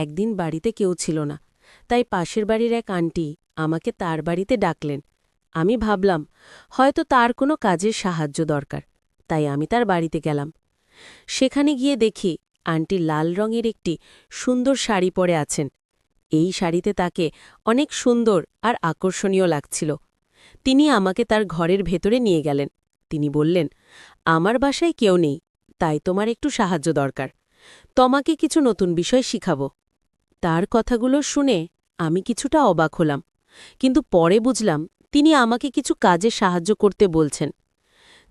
একদিন বাড়িতে কেউ ছিল না, তাই পাশের বাড়ির এক আন্টি আমাকে তার বাড়িতে ডাকলেন। আমি ভাবলাম হয়তো তার কোনো কাজের সাহায্য দরকার, তাই আমি তার বাড়িতে গেলাম। সেখানে গিয়ে দেখি আন্টি লাল রঙের একটি সুন্দর শাড়ি পরে আছেন। এই শাড়িতে তাকে অনেক সুন্দর আর আকর্ষণীয় লাগছিল। তিনি আমাকে তার ঘরের ভেতরে নিয়ে গেলেন। তিনি বললেন, আমার বাসায় কেউ নেই, তাই তোমার একটু সাহায্য দরকার। তোমাকে কিছু নতুন বিষয় শিখাবো। তার কথাগুলো শুনে আমি কিছুটা অবাক হলাম, কিন্তু পরে বুঝলাম তিনি আমাকে কিছু কাজে সাহায্য করতে বলছেন।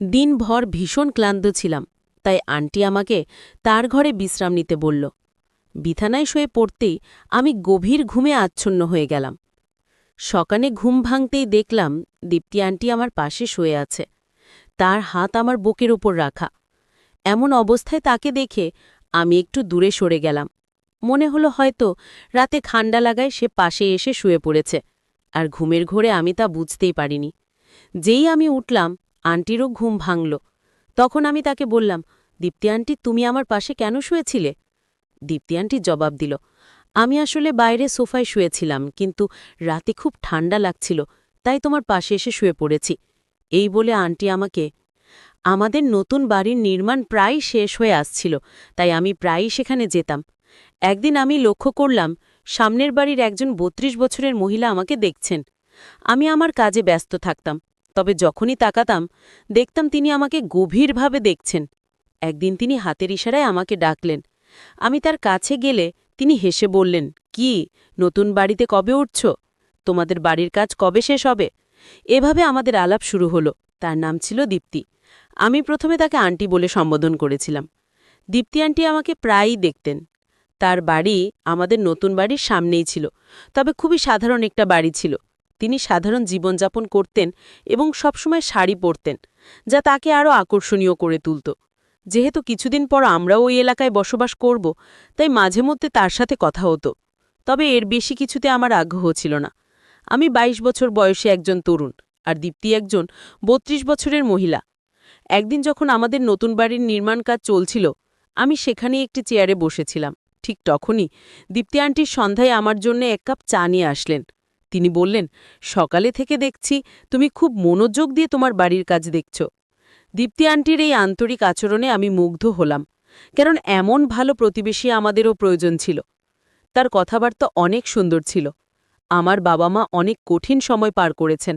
দিনভর ভীষণ ক্লান্ত ছিলাম, তাই আন্টি আমাকে তার ঘরে বিশ্রাম নিতে বলল। বিছানায় শুয়ে পড়তেই আমি গভীর ঘুমে আচ্ছন্ন হয়ে গেলাম। সকালে ঘুম ভাঙতেই দেখলাম দীপ্তি আন্টি আমার পাশে শুয়ে আছে, তার হাত আমার বুকের ওপর রাখা। এমন অবস্থায় তাকে দেখে আমি একটু দূরে সরে গেলাম। মনে হলো হয়তো রাতে ঠান্ডা লাগায় সে পাশে এসে শুয়ে পড়েছে, আর ঘুমের ঘোরে আমি তা বুঝতেই পারিনি। যেই আমি উঠলাম, আন্টিরও ঘুম ভাঙল। তখন আমি তাকে বললাম, দীপ্তি আন্টি, তুমি আমার পাশে কেন শুয়েছিলে? দীপ্তি আন্টি জবাব দিল, আমি আসলে বাইরে সোফায় শুয়েছিলাম, কিন্তু রাতে খুব ঠান্ডা লাগছিল, তাই তোমার পাশে এসে শুয়ে পড়েছি। এই বলে আন্টি আমাকে আমাদের নতুন বাড়ির নির্মাণ প্রায় শেষ হয়ে আসছিল, তাই আমি প্রায়ই সেখানে যেতাম। একদিন আমি লক্ষ্য করলাম সামনের বাড়ির একজন ৩২ বছরের মহিলা আমাকে দেখছেন। আমি আমার কাজে ব্যস্ত থাকতাম, তবে যখনই তাকাতাম দেখতাম তিনি আমাকে গভীরভাবে দেখছেন। একদিন তিনি হাতের ইশারায় আমাকে ডাকলেন। আমি তার কাছে গেলে তিনি হেসে বললেন, কি, নতুন বাড়িতে কবে উঠছ? তোমাদের বাড়ির কাজ কবে শেষ হবে? এভাবে আমাদের আলাপ শুরু হলো। তার নাম ছিল দীপ্তি। আমি প্রথমে তাকে আন্টি বলে সম্বোধন করেছিলাম। দীপ্তি আন্টি আমাকে প্রায়ই দেখতেন। তার বাড়ি আমাদের নতুন বাড়ির সামনেই ছিল, তবে খুবই সাধারণ একটা বাড়ি ছিল। তিনি সাধারণ জীবনযাপন করতেন এবং সবসময় শাড়ি পরতেন, যা তাকে আরও আকর্ষণীয় করে তুলত। যেহেতু কিছুদিন পর আমরাও ওই এলাকায় বসবাস করব, তাই মাঝে মধ্যে তার সাথে কথা হতো। তবে এর বেশি কিছুতে আমার আগ্রহ ছিল না। আমি ২২ বছর বয়সী একজন তরুণ, আর দীপ্তি একজন ৩২ বছরের মহিলা। একদিন যখন আমাদের নতুন বাড়ির নির্মাণ কাজ চলছিল, আমি সেখানেই একটি চেয়ারে বসেছিলাম। ঠিক তখনই দীপ্তি আন্টির সন্ধ্যায় আমার জন্য এক কাপ চা নিয়ে আসলেন। তিনি বললেন, সকালে থেকে দেখছি তুমি খুব মনোযোগ দিয়ে তোমার বাড়ির কাজ দেখছ। দীপ্তি আন্টির এই আন্তরিক আচরণে আমি মুগ্ধ হলাম, কারণ এমন ভালো প্রতিবেশী আমাদেরও প্রয়োজন ছিল। তার কথাবার্তা অনেক সুন্দর ছিল। আমার বাবা মা অনেক কঠিন সময় পার করেছেন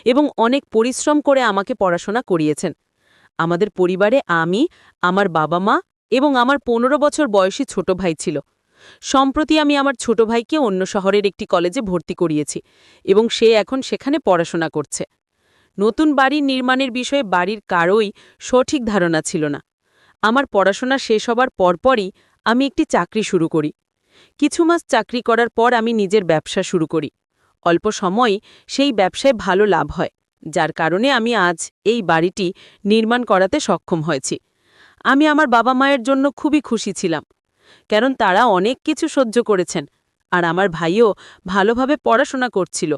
এবং অনেক পরিশ্রম করে আমাকে পড়াশোনা করিয়েছেন। আমাদের পরিবারে আমি, আমার বাবা মা এবং আমার ১৫ বছর বয়সী ছোট ভাই ছিল। সম্প্রতি আমি আমার ছোট ভাইকে অন্য শহরের একটি কলেজে ভর্তি করিয়েছি এবং সে এখন সেখানে পড়াশোনা করছে। নতুন বাড়ির নির্মাণের বিষয়ে বাড়ির কারোই সঠিক ধারণা ছিল না। আমার পড়াশোনা শেষ হবার পরপরই আমি একটি চাকরি শুরু করি। কিছু মাস চাকরি করার পর আমি নিজের ব্যবসা শুরু করি। অল্প সময়ই সেই ব্যবসায় ভালো লাভ হয়, যার কারণে আমি আজ এই বাড়িটি নির্মাণ করাতে সক্ষম হয়েছি। আমি আমার বাবা মায়ের জন্য খুবই খুশি ছিলাম, কারণ তারা অনেক কিছু সহ্য করেছেন, আর আমার ভাইও ভালোভাবে পড়াশোনা করছিল।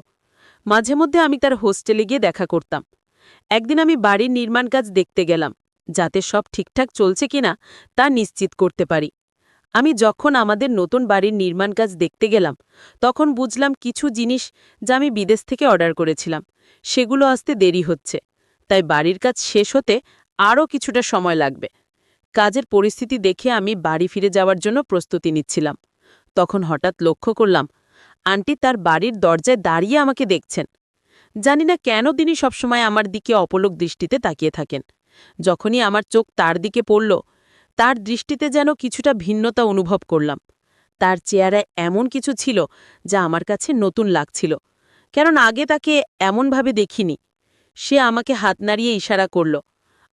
মাঝে মধ্যে আমি তার হোস্টেলে গিয়ে দেখা করতাম। একদিন আমি বাড়ির নির্মাণ কাজ দেখতে গেলাম, যাতে সব ঠিকঠাক চলছে কিনা তা নিশ্চিত করতে পারি। আমি যখন আমাদের নতুন বাড়ির নির্মাণ কাজ দেখতে গেলাম, তখন বুঝলাম কিছু জিনিস যা আমি বিদেশ থেকে অর্ডার করেছিলাম সেগুলো আসতে দেরি হচ্ছে, তাই বাড়ির কাজ শেষ হতে আরও কিছুটা সময় লাগবে। কাজের পরিস্থিতি দেখে আমি বাড়ি ফিরে যাওয়ার জন্য প্রস্তুতি নিচ্ছিলাম। তখন হঠাৎ লক্ষ্য করলাম আন্টি তার বাড়ির দরজায় দাঁড়িয়ে আমাকে দেখছেন। জানি না কেন তিনি সবসময় আমার দিকে অপলক দৃষ্টিতে তাকিয়ে থাকেন। যখনই আমার চোখ তার দিকে পড়ল, তার দৃষ্টিতে যেন কিছুটা ভিন্নতা অনুভব করলাম। তার চেহারায় এমন কিছু ছিল যা আমার কাছে নতুন লাগছিল, কারণ আগে তাকে এমনভাবে দেখিনি। সে আমাকে হাত নাড়িয়ে ইশারা করল।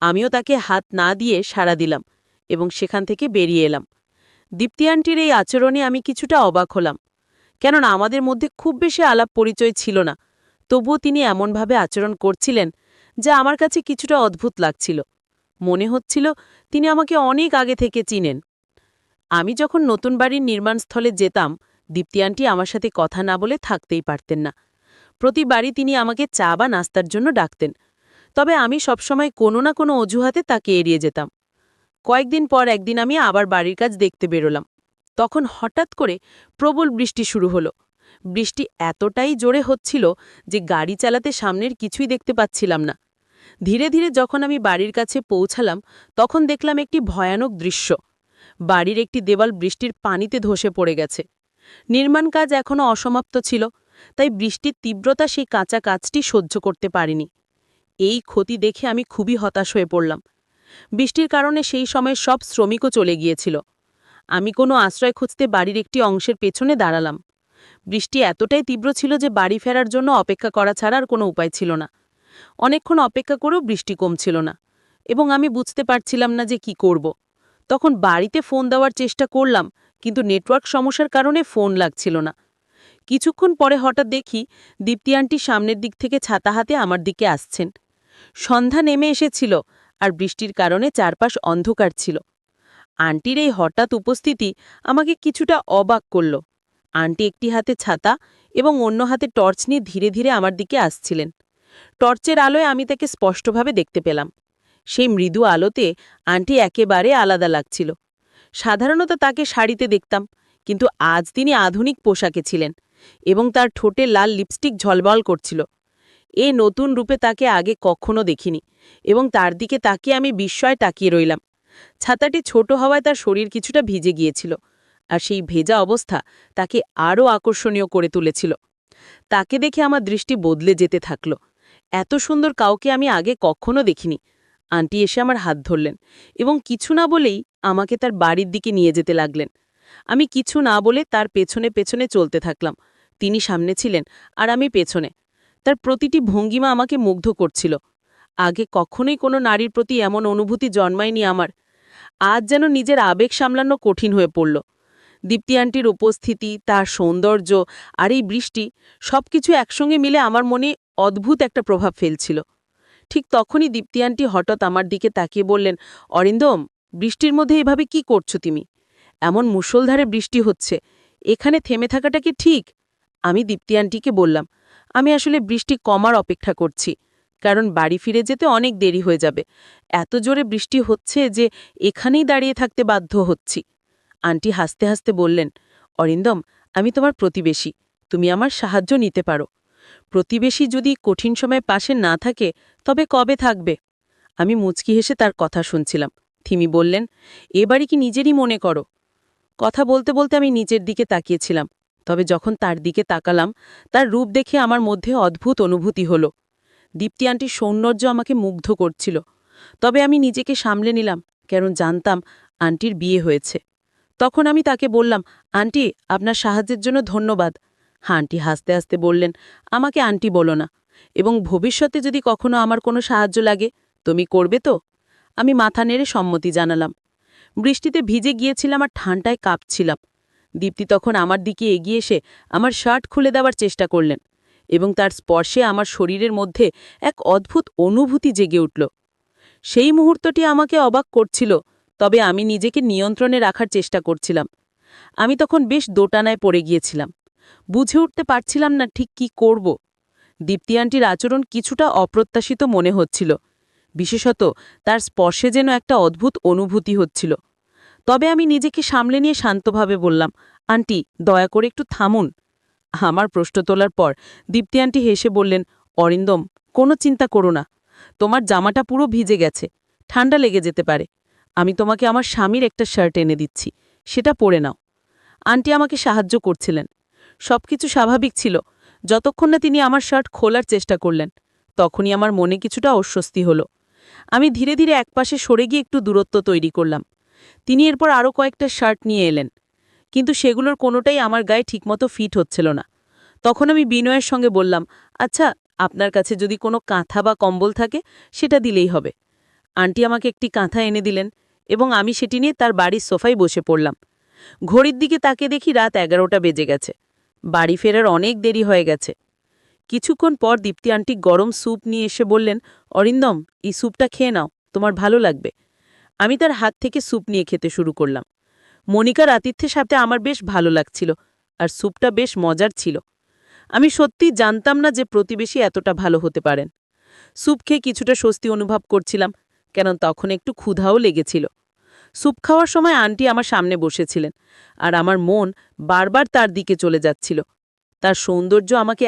আমিও তাকে হাত না দিয়ে সাড়া দিলাম এবং সেখান থেকে বেরিয়ে এলাম। দীপ্তি আন্টির এই আচরণে আমি কিছুটা অবাক হলাম, কেননা আমাদের মধ্যে খুব বেশি আলাপ পরিচয় ছিল না। তবুও তিনি এমনভাবে আচরণ করছিলেন যা আমার কাছে কিছুটা অদ্ভুত লাগছিল। মনে হচ্ছিল তিনি আমাকে অনেক আগে থেকে চিনেন। আমি যখন নতুন বাড়ির নির্মাণস্থলে যেতাম, দীপ্তি আন্টি আমার সাথে কথা না বলে থাকতেই পারতেন না। প্রতিবারই তিনি আমাকে চা বা নাস্তার জন্য ডাকতেন, তবে আমি সবসময় কোনো না কোনো অজুহাতে তাকে এড়িয়ে যেতাম। কয়েকদিন পর একদিন আমি আবার বাড়ির কাজ দেখতে বেরোলাম। তখন হঠাৎ করে প্রবল বৃষ্টি শুরু হলো। বৃষ্টি এতটাই জোরে হচ্ছিল যে গাড়ি চালাতে সামনের কিছুই দেখতে পাচ্ছিলাম না। ধীরে ধীরে যখন আমি বাড়ির কাছে পৌঁছালাম, তখন দেখলাম একটি ভয়ানক দৃশ্য। বাড়ির একটি দেওয়াল বৃষ্টির পানিতে ধসে পড়ে গেছে। নির্মাণ কাজ এখনও অসমাপ্ত ছিল, তাই বৃষ্টির তীব্রতা সেই কাঁচা কাজটি সহ্য করতে পারিনি। এই ক্ষতি দেখে আমি খুবই হতাশ হয়ে পড়লাম। বৃষ্টির কারণে সেই সময় সব শ্রমিকও চলে গিয়েছিল। আমি কোনো আশ্রয় খুঁজতে বাড়ির একটি অংশের পেছনে দাঁড়ালাম। বৃষ্টি এতটাই তীব্র ছিল যে বাড়ি ফেরার জন্য অপেক্ষা করা ছাড়া আর কোনো উপায় ছিল না। অনেকক্ষণ অপেক্ষা করেও বৃষ্টি কমছিল না, এবং আমি বুঝতে পারছিলাম না যে কি করব। তখন বাড়িতে ফোন দেওয়ার চেষ্টা করলাম, কিন্তু নেটওয়ার্ক সমস্যার কারণে ফোন লাগছিল না। কিছুক্ষণ পরে হঠাৎ দেখি দীপ্তি আন্টি সামনের দিক থেকে ছাতা হাতে আমার দিকে আসছেন। সন্ধ্যা নেমে এসেছিল, আর বৃষ্টির কারণে চারপাশ অন্ধকার ছিল। আন্টির এই হঠাৎ উপস্থিতি আমাকে কিছুটা অবাক করল। আন্টি একটি হাতে ছাতা এবং অন্য হাতে টর্চ নিয়ে ধীরে ধীরে আমার দিকে আসছিলেন। টর্চের আলোয় আমি তাকে স্পষ্টভাবে দেখতে পেলাম। সেই মৃদু আলোতে আন্টি একেবারে আলাদা লাগছিল। সাধারণত তাকে শাড়িতে দেখতাম, কিন্তু আজ তিনি আধুনিক পোশাকে ছিলেন, এবং তার ঠোঁটে লাল লিপস্টিক ঝলবল করছিল। এই নতুন রূপে তাকে আগে কখনো দেখিনি, এবং তার দিকে তাকিয়ে আমি বিস্ময়ে তাকিয়ে রইলাম। ছাতাটি ছোট হওয়ায় তার শরীর কিছুটা ভিজে গিয়েছিল, আর সেই ভেজা অবস্থা তাকে আরও আকর্ষণীয় করে তুলেছিল। তাকে দেখে আমার দৃষ্টি বদলে যেতে থাকল। এত সুন্দর কাউকে আমি আগে কখনো দেখিনি। আন্টি এসে আমার হাত ধরলেন, এবং কিছু না বলেই আমাকে তার বাড়ির দিকে নিয়ে যেতে লাগলেন। আমি কিছু না বলে তার পেছনে পেছনে চলতে থাকলাম। তিনি সামনে ছিলেন, আর আমি পেছনে। তার প্রতিটি ভঙ্গিমা আমাকে মুগ্ধ করছিল। আগে কখনোই কোনো নারীর প্রতি এমন অনুভূতি জন্মায়নি আমার। আজ যেন নিজের আবেগ সামলানো কঠিন হয়ে পড়ল। দীপ্তি আন্টির উপস্থিতি, তার সৌন্দর্য, আর এই বৃষ্টি, সবকিছু একসঙ্গে মিলে আমার মনে অদ্ভুত একটা প্রভাব ফেলছিল। ঠিক তখনই দীপ্তি আন্টি হঠাৎ আমার দিকে তাকিয়ে বললেন, অরিন্দম, বৃষ্টির মধ্যে এভাবে কি করছো তুমি? এমন মুষলধারে বৃষ্টি হচ্ছে, এখানে থেমে থাকাটা কি ঠিক? আমি দীপ্তি আন্টিকে বললাম, আমি আসলে বৃষ্টি কমার অপেক্ষা করছি, কারণ বাড়ি ফিরে যেতে অনেক দেরি হয়ে যাবে। এত জোরে বৃষ্টি হচ্ছে যে এখানেই দাঁড়িয়ে থাকতে বাধ্য হচ্ছি। আন্টি হাসতে হাসতে বললেন, অরিন্দম, আমি তোমার প্রতিবেশী, তুমি আমার সাহায্য নিতে পারো। প্রতিবেশী যদি কঠিন সময় পাশে না থাকে, তবে কবে থাকবে? আমি মুচকি হেসে তার কথা শুনছিলাম। তিনি বললেন, এবারই কি নিজেরই মনে করো? কথা বলতে বলতে আমি নিচের দিকে তাকিয়েছিলাম, তবে যখন তার দিকে তাকালাম, তার রূপ দেখে আমার মধ্যে অদ্ভুত অনুভূতি হলো। দীপ্তি আন্টির সৌন্দর্য আমাকে মুগ্ধ করছিল, তবে আমি নিজেকে সামলে নিলাম, কারণ জানতাম আন্টির বিয়ে হয়েছে। তখন আমি তাকে বললাম, আন্টি, আপনার সাহায্যের জন্য ধন্যবাদ। আন্টি হাসতে হাসতে বললেন, আমাকে আন্টি বলো না, এবং ভবিষ্যতে যদি কখনো আমার কোনো সাহায্য লাগে, তুমি করবে তো? আমি মাথা নেড়ে সম্মতি জানালাম। বৃষ্টিতে ভিজে গিয়েছিলাম আর ঠান্ডায় কাঁপছিলাম। দীপ্তি তখন আমার দিকে এগিয়ে এসে আমার শার্ট খুলে দেওয়ার চেষ্টা করলেন, এবং তার স্পর্শে আমার শরীরের মধ্যে এক অদ্ভুত অনুভূতি জেগে উঠল। সেই মুহূর্তটি আমাকে অবাক করছিল, তবে আমি নিজেকে নিয়ন্ত্রণে রাখার চেষ্টা করছিলাম। আমি তখন বেশ দোটানায় পড়ে গিয়েছিলাম। বুঝে উঠতে পারছিলাম না ঠিক কি করব। দীপ্তি আন্টির আচরণ কিছুটা অপ্রত্যাশিত মনে হচ্ছিল, বিশেষত তার স্পর্শে যেন একটা অদ্ভুত অনুভূতি হচ্ছিল। তবে আমি নিজেকে সামলে নিয়ে শান্তভাবে বললাম, আন্টি, দয়া করে একটু থামুন। আমার প্রশ্ন তোলার পর দীপ্তি আন্টি হেসে বললেন, অরিন্দম, কোনো চিন্তা করো না। তোমার জামাটা পুরো ভিজে গেছে, ঠান্ডা লেগে যেতে পারে। আমি তোমাকে আমার স্বামীর একটা শার্ট এনে দিচ্ছি, সেটা পরে নাও। আন্টি আমাকে সাহায্য করছিলেন। সবকিছু স্বাভাবিক ছিল, যতক্ষণ না তিনি আমার শার্ট খোলার চেষ্টা করলেন। তখনই আমার মনে কিছুটা অস্বস্তি হলো। আমি ধীরে ধীরে একপাশে সরে গিয়ে একটু দূরত্ব তৈরি করলাম। তিনি এরপর আরও কয়েকটা শার্ট নিয়ে এলেন, কিন্তু সেগুলোর কোনোটাই আমার গায়ে ঠিকমতো ফিট হচ্ছিল না। তখন আমি বিনয়ের সঙ্গে বললাম, আচ্ছা, আপনার কাছে যদি কোনো কাঁথা বা কম্বল থাকে, সেটা দিলেই হবে। আন্টি আমাকে একটি কাঁথা এনে দিলেন, এবং আমি সেটি নিয়ে তার বাড়ির সোফায় বসে পড়লাম। ঘড়ির দিকে তাকে দেখি রাত 11টা বেজে গেছে। বাড়ি ফেরার অনেক দেরি হয়ে গেছে। কিছুক্ষণ পর দীপ্তি আন্টি গরম স্যুপ নিয়ে এসে বললেন, অরিন্দম, এই স্যুপটা খেয়ে নাও, তোমার ভালো লাগবে। আমি তার হাত থেকে স্যুপ নিয়ে খেতে শুরু করলাম। মনিকার আতিথ্যের সাথে আমার বেশ ভালো লাগছিল, আর স্যুপটা বেশ মজার ছিল। আমি সত্যি জানতাম না যে প্রতিবেশী এতটা ভালো হতে পারেন। স্যুপ খেয়ে কিছুটা স্বস্তি অনুভব করছিলাম, কারণ তখন একটু ক্ষুধাও লেগেছিল। স্যুপ খাওয়ার সময় আন্টি আমার সামনে বসেছিলেন আর আমার মন বারবার তার দিকে চলে যাচ্ছিল। তার সৌন্দর্য আমাকে